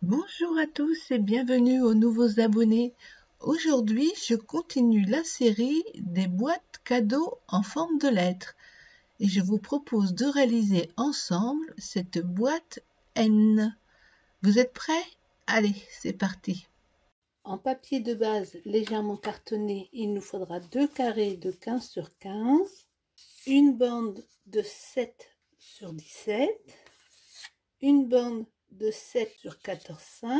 Bonjour à tous et bienvenue aux nouveaux abonnés. Aujourd'hui, je continue la série des boîtes cadeaux en forme de lettres et je vous propose de réaliser ensemble cette boîte N. Vous êtes prêts? Allez, c'est parti. En papier de base légèrement cartonné, il nous faudra 2 carrés de 15 sur 15, une bande de 7 sur 17, une bande de 7 sur 14,5,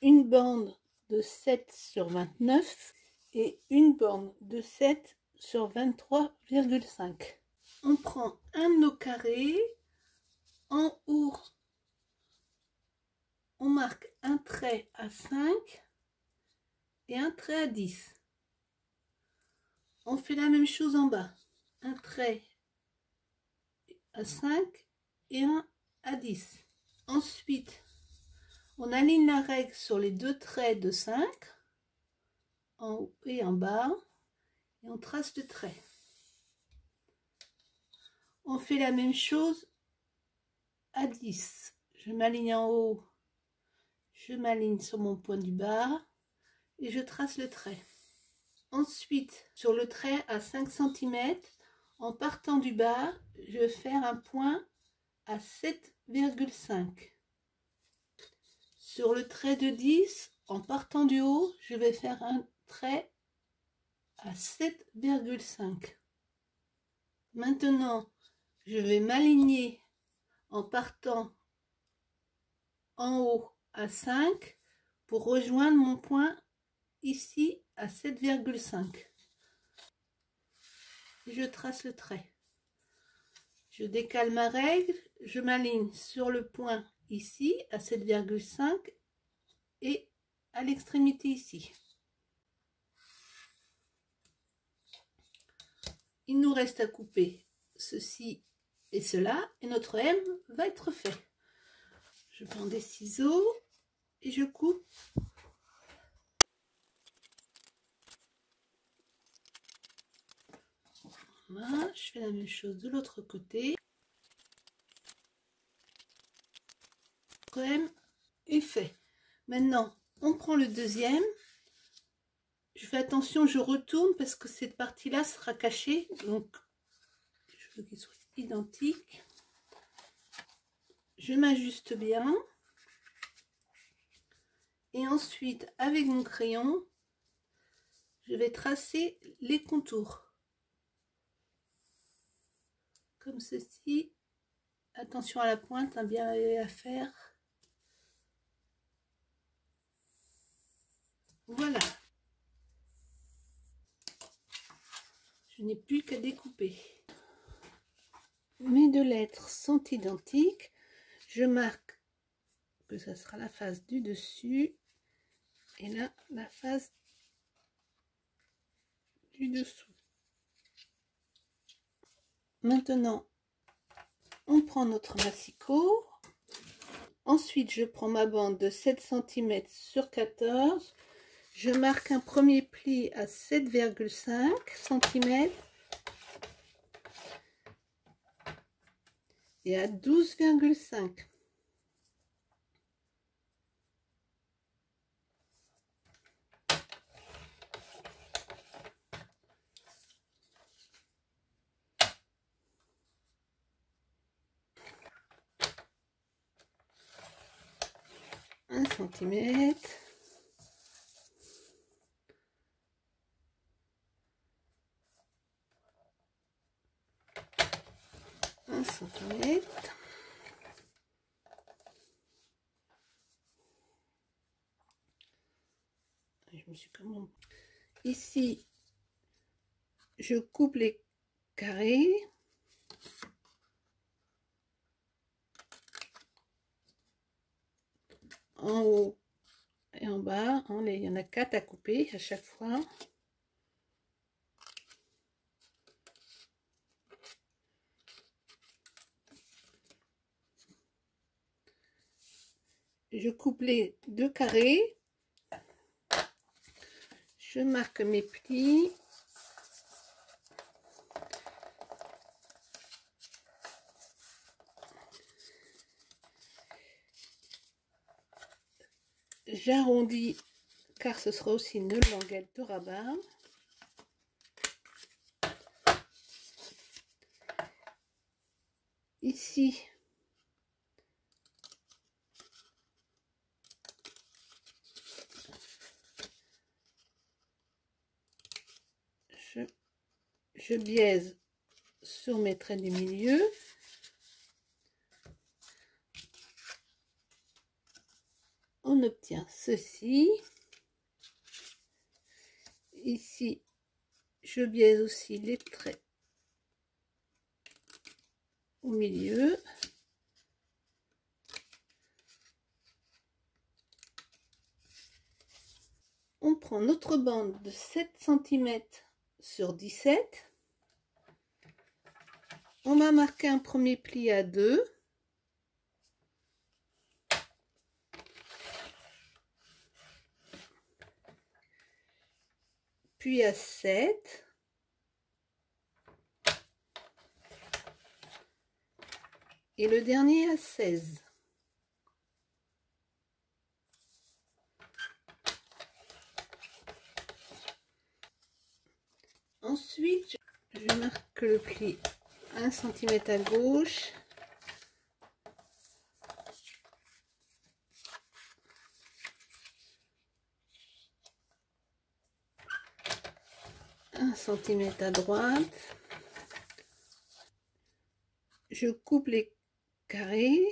une bande de 7 sur 29 et une bande de 7 sur 23,5. On prend un de nos carrés, en haut on marque un trait à 5 et un trait à 10. On fait la même chose en bas, un trait à 5 et un à 10. Ensuite, on aligne la règle sur les deux traits de 5, en haut et en bas, et on trace le trait. On fait la même chose à 10. Je m'aligne en haut, je m'aligne sur mon point du bas, et je trace le trait. Ensuite, sur le trait à 5 cm, en partant du bas, je vais faire un point à 7,5. Sur le trait de 10, en partant du haut, je vais faire un trait à 7,5. Maintenant, je vais m'aligner en partant en haut à 5 pour rejoindre mon point ici à 7,5. Je trace le trait. Je décale ma règle, je m'aligne sur le point ici à 7,5 et à l'extrémité ici. Il nous reste à couper ceci et cela et notre M va être fait. Je prends des ciseaux et je coupe. Voilà, je fais la même chose de l'autre côté. Notre M est fait. Maintenant, on prend le deuxième. Je fais attention, je retourne parce que cette partie-là sera cachée. Donc, je veux qu'ils soient identiques. Je m'ajuste bien. Et ensuite, avec mon crayon, je vais tracer les contours. Comme ceci. Attention à la pointe, hein, bien à faire. Voilà. Je n'ai plus qu'à découper. Mes deux lettres sont identiques. Je marque que ça sera la face du dessus et là la face du dessous. Maintenant, on prend notre massicot. Ensuite, je prends ma bande de 7 cm sur 14. Je marque un premier pli à 7,5 cm et à 12,5. Un centimètre. Un centimètre. Je me suis comment ici je coupe les carrés en haut et en bas, hein, il y en a 4 à couper à chaque fois. Je coupe les 2 carrés, je marque mes plis. J'arrondis car ce sera aussi une languette de rabarbe. Ici, je biaise sur mes traits du milieu. On obtient ceci. Ici, je biaise aussi les traits au milieu. On prend notre bande de 7 cm sur 17. On va marquer un premier pli à 2. Puis à 7. Et le dernier à 16. Ensuite, je marque le pli 1 cm à gauche. Un centimètre à droite. Je coupe les carrés.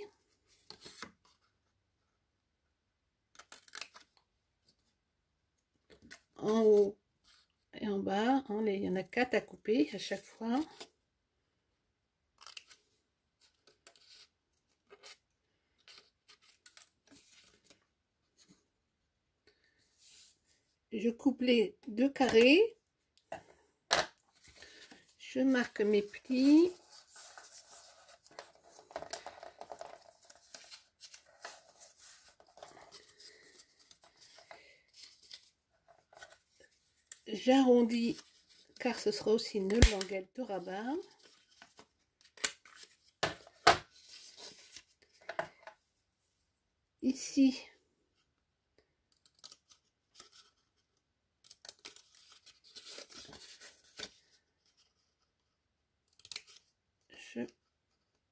En haut et en bas, il y en a 4 à couper à chaque fois. Je coupe les 2 carrés. Je marque mes plis. J'arrondis car ce sera aussi une languette de rabarbe. Ici,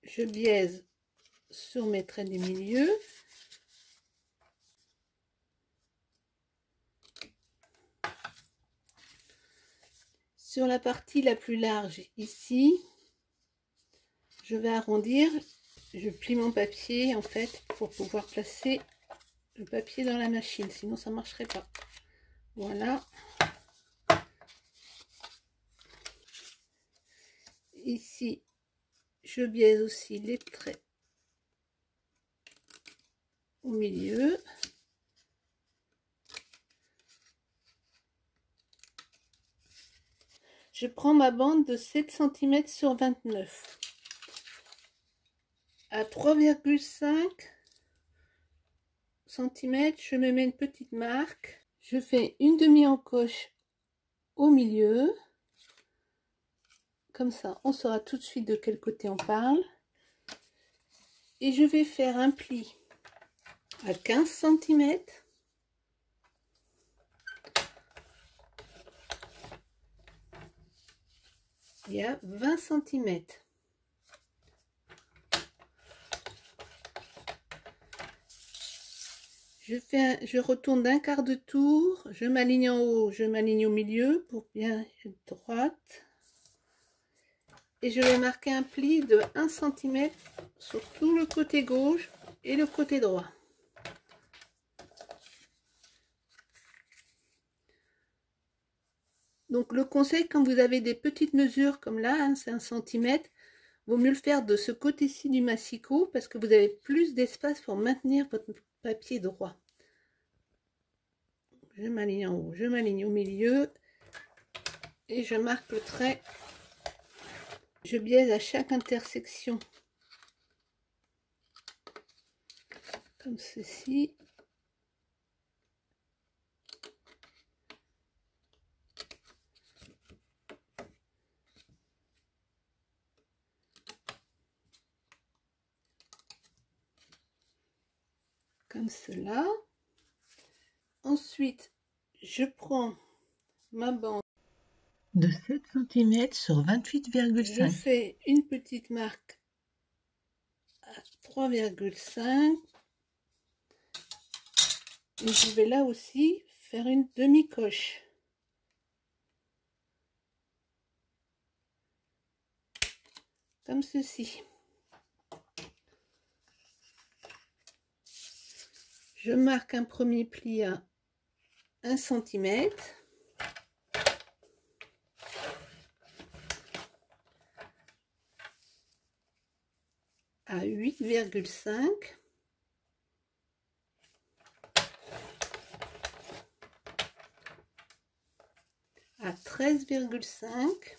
je biaise sur mes traits du milieu. Sur la partie la plus large ici, je vais arrondir. Je plie mon papier en fait pour pouvoir placer le papier dans la machine, sinon ça ne marcherait pas. Voilà. Ici, je biaise aussi les traits au milieu. Je prends ma bande de 7 cm sur 29. À 3,5 cm, je me mets une petite marque. Je fais une demi-encoche au milieu. Comme ça, on saura tout de suite de quel côté on parle. Et je vais faire un pli à 15 cm. Et à 20 cm. Je retourne d'un quart de tour, je m'aligne en haut, je m'aligne au milieu pour bien être droite. Et je vais marquer un pli de 1 cm sur tout le côté gauche et le côté droit. Donc le conseil, quand vous avez des petites mesures comme là, hein, c'est 1 cm, vaut mieux le faire de ce côté-ci du massicot parce que vous avez plus d'espace pour maintenir votre papier droit. Je m'aligne en haut, je m'aligne au milieu et je marque le trait. Je biaise à chaque intersection comme ceci. Comme cela. Ensuite, je prends ma bande de 7 cm sur je 28,5. fais une petite marque à 3,5 et je vais là aussi faire une demi-coche. Comme ceci. Je marque un premier pli à 1 cm. À 8,5. À 13,5.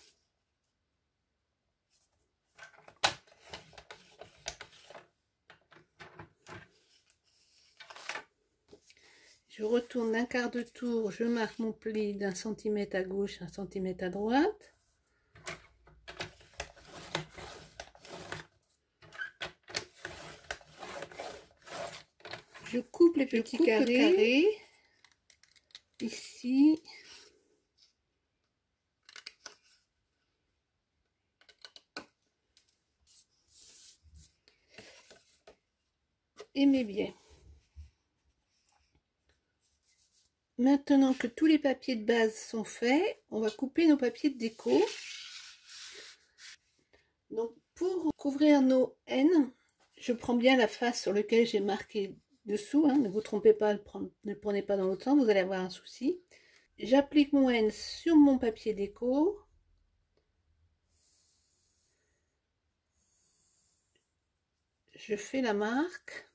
Je retourne d'un quart de tour, je marque mon pli d'1 cm à gauche, 1 cm à droite. Je coupe les petits carrés ici. Et mes biais. Maintenant que tous les papiers de base sont faits, on va couper nos papiers de déco. Donc pour couvrir nos N, je prends bien la face sur laquelle j'ai marqué dessous, hein, ne vous trompez pas, ne le prenez pas dans l'autre sens, vous allez avoir un souci. J'applique mon N sur mon papier déco. Je fais la marque.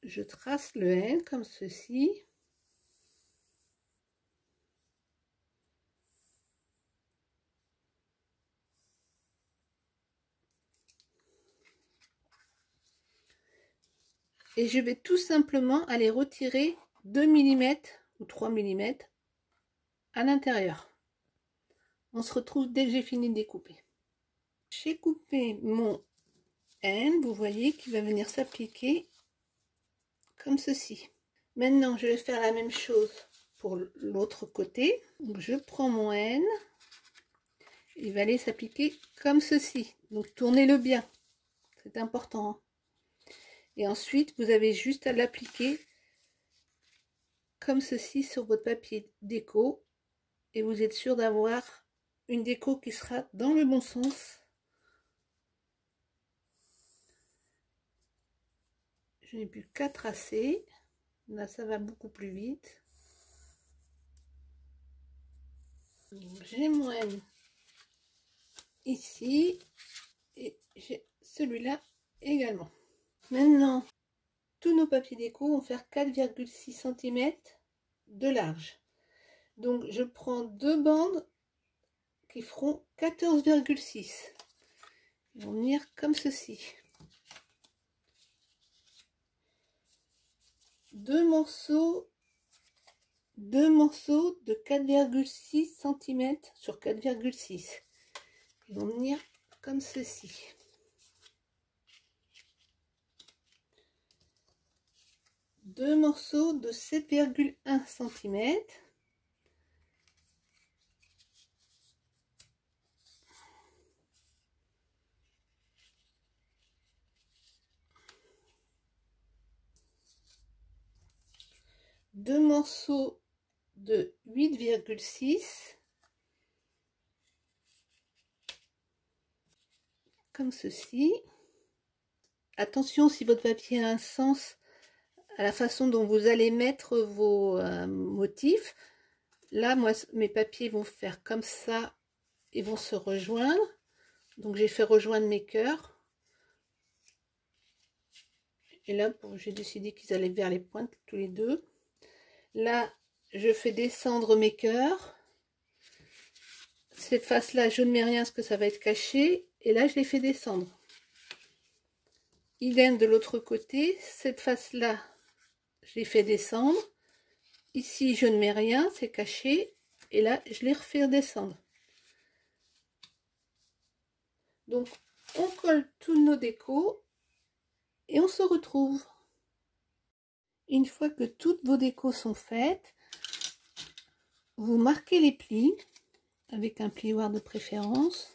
Je trace le N comme ceci. Et je vais tout simplement aller retirer 2 mm ou 3 mm à l'intérieur. On se retrouve dès que j'ai fini de découper. J'ai coupé mon N, vous voyez, qui va venir s'appliquer comme ceci. Maintenant, je vais faire la même chose pour l'autre côté. Donc, je prends mon N, il va aller s'appliquer comme ceci. Donc, tournez-le bien, c'est important, hein. Et ensuite, vous avez juste à l'appliquer comme ceci sur votre papier déco. Et vous êtes sûr d'avoir une déco qui sera dans le bon sens. Je n'ai plus qu'à tracer. Là, ça va beaucoup plus vite. J'ai mon N ici. Et j'ai celui-là également. Maintenant, tous nos papiers déco vont faire 4,6 cm de large. Donc, je prends deux bandes qui feront 14,6. Ils vont venir comme ceci. Deux morceaux de 4,6 cm sur 4,6. Ils vont venir comme ceci. Deux morceaux de 7,1 cm. Deux morceaux de 8,6 comme ceci. Attention, si votre papier a un sens à la façon dont vous allez mettre vos motifs. Là, moi, mes papiers vont faire comme ça et vont se rejoindre. Donc, j'ai fait rejoindre mes cœurs. Et là, j'ai décidé qu'ils allaient vers les pointes tous les deux. Là, je fais descendre mes cœurs. Cette face-là, je ne mets rien parce que ça va être caché. Et là, je les fais descendre. Idem de l'autre côté. Cette face-là, je les fais descendre. Ici, je ne mets rien, c'est caché. Et là, je les refais descendre. Donc, on colle tous nos décos. et on se retrouve. Une fois que toutes vos décos sont faites, vous marquez les plis avec un plioir de préférence.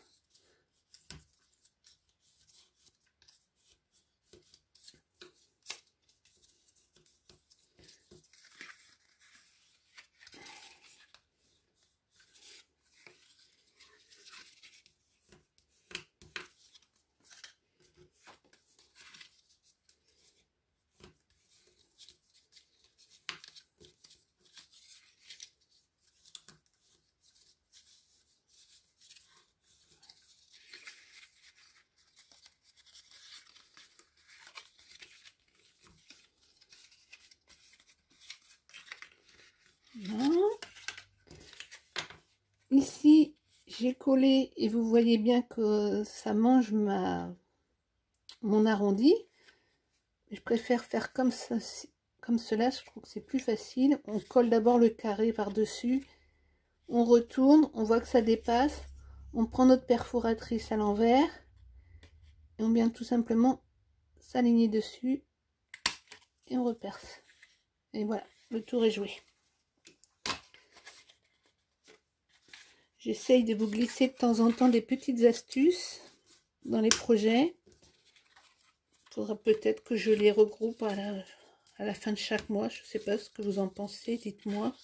Voilà. Ici, j'ai collé et vous voyez bien que ça mange mon arrondi. Je préfère faire comme ça, comme cela, je trouve que c'est plus facile. On colle d'abord le carré par-dessus, on retourne, on voit que ça dépasse, on prend notre perforatrice à l'envers et on vient tout simplement s'aligner dessus et on reperce. Et voilà, le tour est joué. J'essaye de vous glisser de temps en temps des petites astuces dans les projets. Il faudra peut-être que je les regroupe à la fin de chaque mois. Je ne sais pas ce que vous en pensez, dites-moi.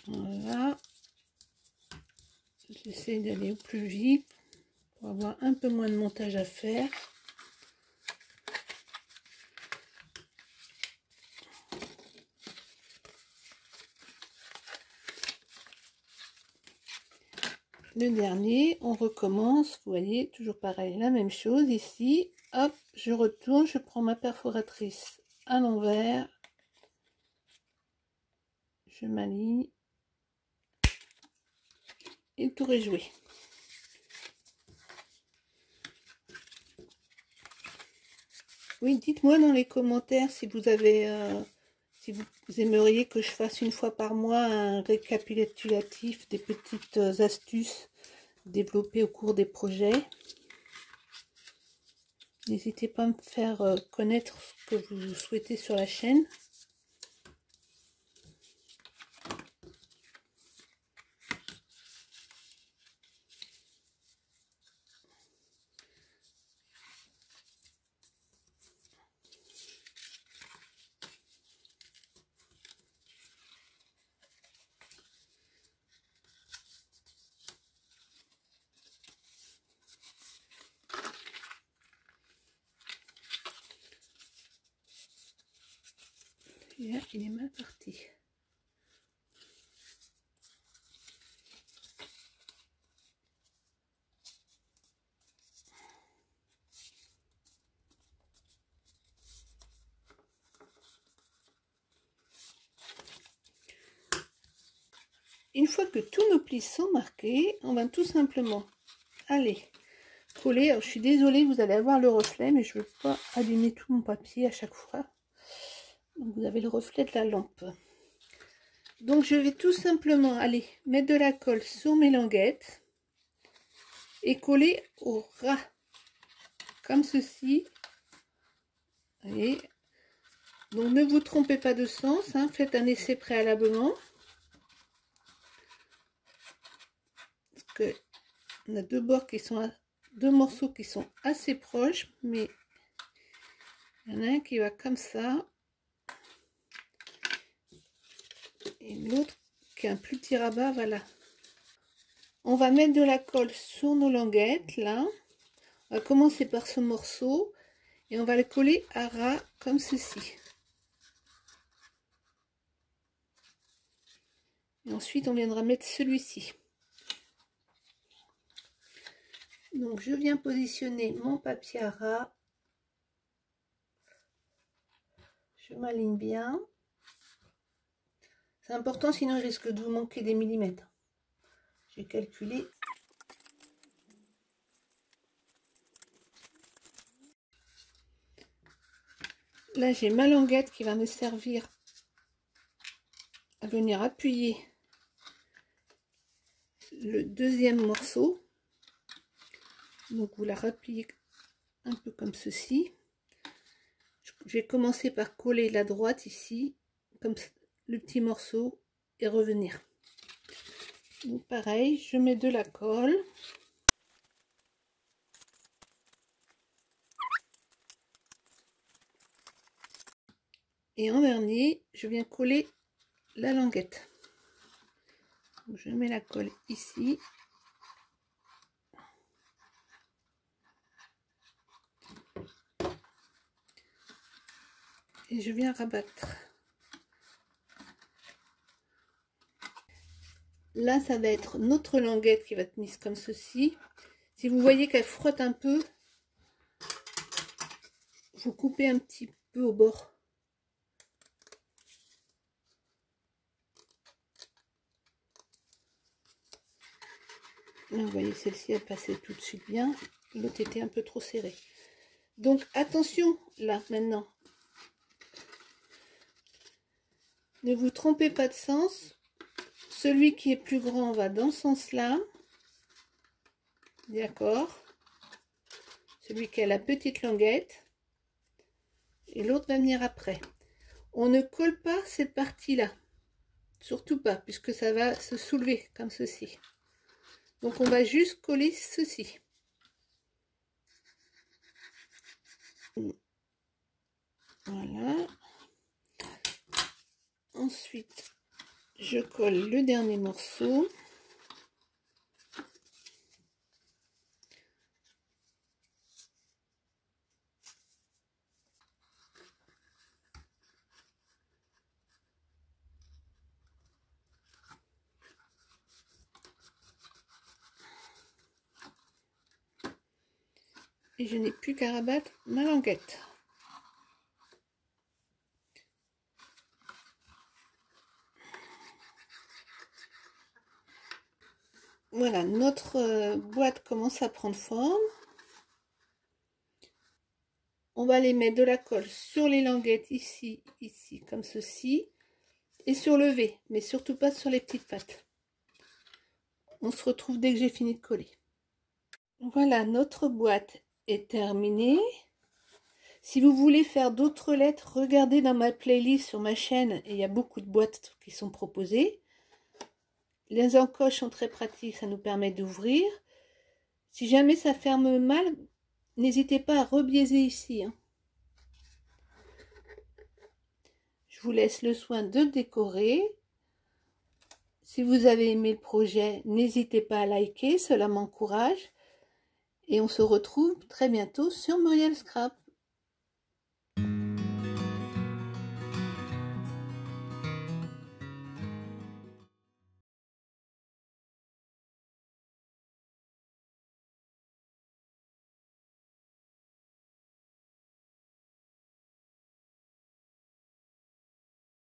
Voilà. J'essaie d'aller au plus vite pour avoir un peu moins de montage à faire. Le dernier, on recommence, vous voyez, toujours pareil, la même chose ici. Hop, je retourne, je prends ma perforatrice à l'envers, je m'aligne et le tour est joué. Oui, dites-moi dans les commentaires si vous avez, si vous aimeriez que je fasse une fois par mois un récapitulatif des petites astuces développées au cours des projets. N'hésitez pas à me faire connaître ce que vous souhaitez sur la chaîne. Et là, il est mal parti. Une fois que tous nos plis sont marqués, on va tout simplement aller coller. Alors, je suis désolée, vous allez avoir le reflet, mais je ne veux pas abîmer tout mon papier à chaque fois. Donc, vous avez le reflet de la lampe. Donc, je vais tout simplement aller mettre de la colle sur mes languettes et coller au ras, comme ceci. Vous voyez. Donc, ne vous trompez pas de sens, hein, faites un essai préalablement. Parce que on a deux bords qui sont deux morceaux qui sont assez proches, mais il y en a un qui va comme ça et l'autre qui a un plus petit rabat. Voilà, on va mettre de la colle sur nos languettes là. On va commencer par ce morceau et on va le coller à ras comme ceci, et ensuite on viendra mettre celui-ci. Donc je viens positionner mon papier à ras, je m'aligne bien, c'est important sinon je risque de vous manquer des millimètres. J'ai calculé. Là j'ai ma languette qui va me servir à venir appuyer le deuxième morceau. Donc vous la repliez un peu comme ceci. Je vais commencer par coller la droite ici, comme le petit morceau, et revenir. Donc pareil, je mets de la colle. Et en vernis, je viens coller la languette. Donc je mets la colle ici. Et je viens rabattre. Là, ça va être notre languette qui va être mise comme ceci. Si vous voyez qu'elle frotte un peu, vous coupez un petit peu au bord. Là, vous voyez, celle-ci, elle passait tout de suite bien. L'autre était un peu trop serrée. Donc, attention, là, maintenant. Ne vous trompez pas de sens. Celui qui est plus grand va dans ce sens-là. D'accord. Celui qui a la petite languette. Et l'autre va venir après. On ne colle pas cette partie-là. Surtout pas, puisque ça va se soulever comme ceci. Donc, on va juste coller ceci. Voilà. Ensuite, je colle le dernier morceau. Et je n'ai plus qu'à rabattre ma languette. Voilà, notre boîte commence à prendre forme. On va aller mettre de la colle sur les languettes ici, ici, comme ceci. Et sur le V, mais surtout pas sur les petites pattes. On se retrouve dès que j'ai fini de coller. Voilà, notre boîte est terminée. Si vous voulez faire d'autres lettres, regardez dans ma playlist sur ma chaîne et il y a beaucoup de boîtes qui sont proposées. Les encoches sont très pratiques, ça nous permet d'ouvrir. Si jamais ça ferme mal, n'hésitez pas à rebiaiser ici. Je vous laisse le soin de décorer. Si vous avez aimé le projet, n'hésitez pas à liker, cela m'encourage. Et on se retrouve très bientôt sur Muriel Scrap.